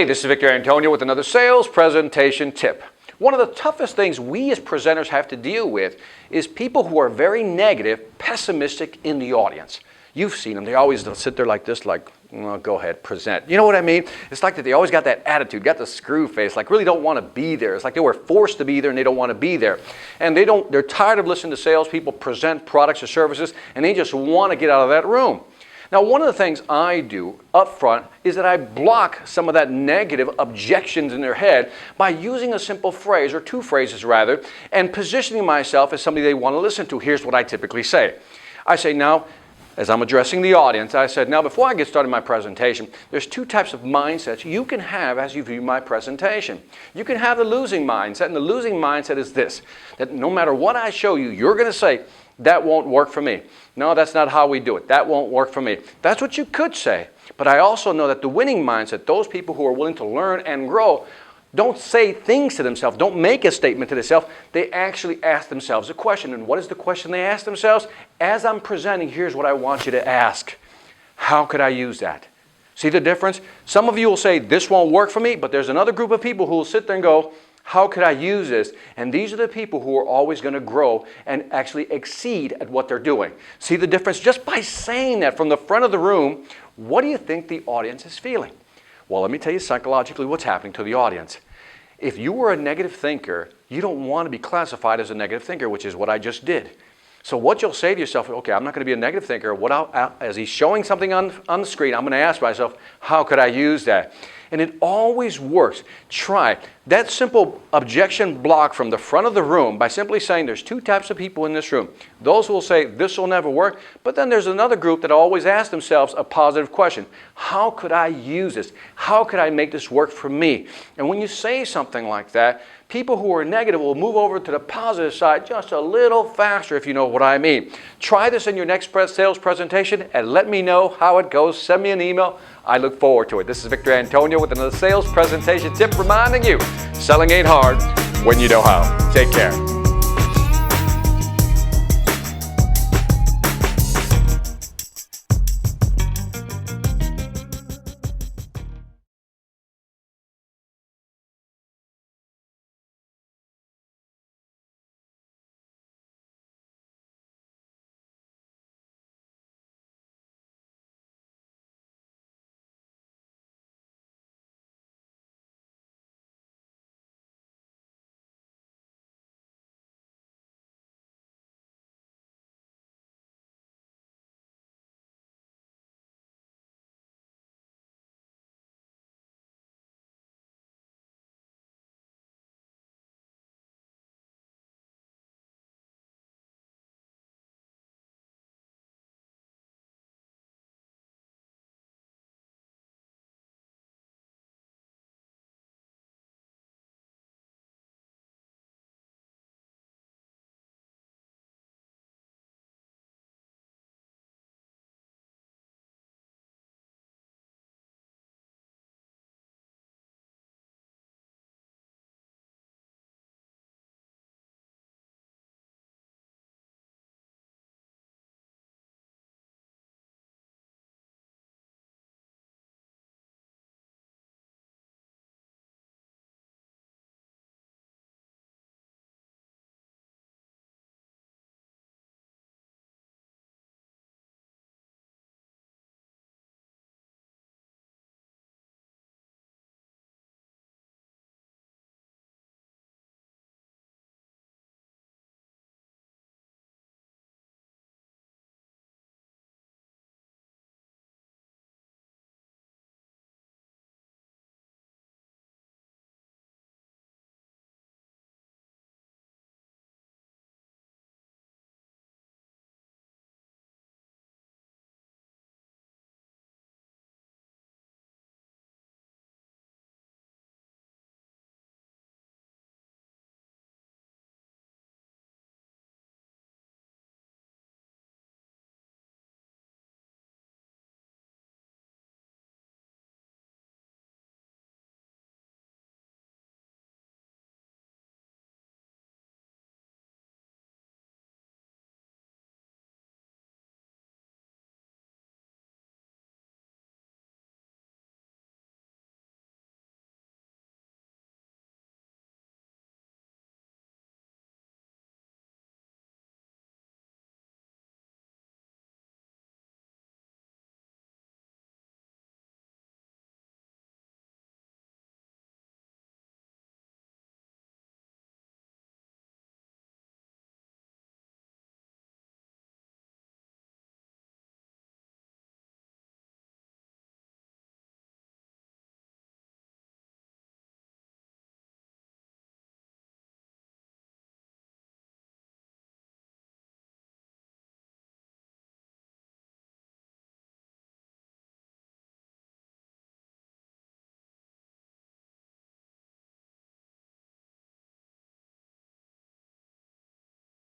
Hey, this is Victor Antonio with another sales presentation tip. One of the toughest things we as presenters have to deal with is people who are very negative, pessimistic in the audience. You've seen them. They always sit there like this, like, well, go ahead, present. You know what I mean? It's like that they always got that attitude, got the screw face, like really don't want to be there. It's like they were forced to be there and they don't want to be there. And they're tired of listening to salespeople present products or services and they just want to get out of that room. Now, one of the things I do up front is that I block some of that negative objections in their head by using a simple phrase, or two phrases rather, and positioning myself as somebody they want to listen to. Here's what I typically say. I say, now, as I'm addressing the audience, I said, now before I get started my presentation, there's two types of mindsets you can have as you view my presentation. You can have the losing mindset, and the losing mindset is this, that no matter what I show you, you're going to say, that won't work for me. No, that's not how we do it. That won't work for me. That's what you could say. But I also know that the winning mindset, those people who are willing to learn and grow, don't say things to themselves, don't make a statement to themselves. They actually ask themselves a question. And what is the question they ask themselves? As I'm presenting, here's what I want you to ask. How could I use that? See the difference? Some of you will say, this won't work for me, but there's another group of people who will sit there and go, how could I use this? And these are the people who are always going to grow and actually exceed at what they're doing. See the difference? Just by saying that from the front of the room, what do you think the audience is feeling? Well, let me tell you psychologically what's happening to the audience. If you were a negative thinker, you don't want to be classified as a negative thinker, which is what I just did. So what you'll say to yourself, okay, I'm not going to be a negative thinker. As he's showing something on the screen, I'm going to ask myself, how could I use that? And it always works. Try that simple objection block from the front of the room by simply saying there's two types of people in this room. Those who will say this will never work, but then there's another group that always ask themselves a positive question. How could I use this? How could I make this work for me? And when you say something like that, people who are negative will move over to the positive side just a little faster, if you know what I mean. Try this in your next sales presentation and let me know how it goes. Send me an email. I look forward to it. This is Victor Antonio with another sales presentation tip reminding you, selling ain't hard when you know how. Take care.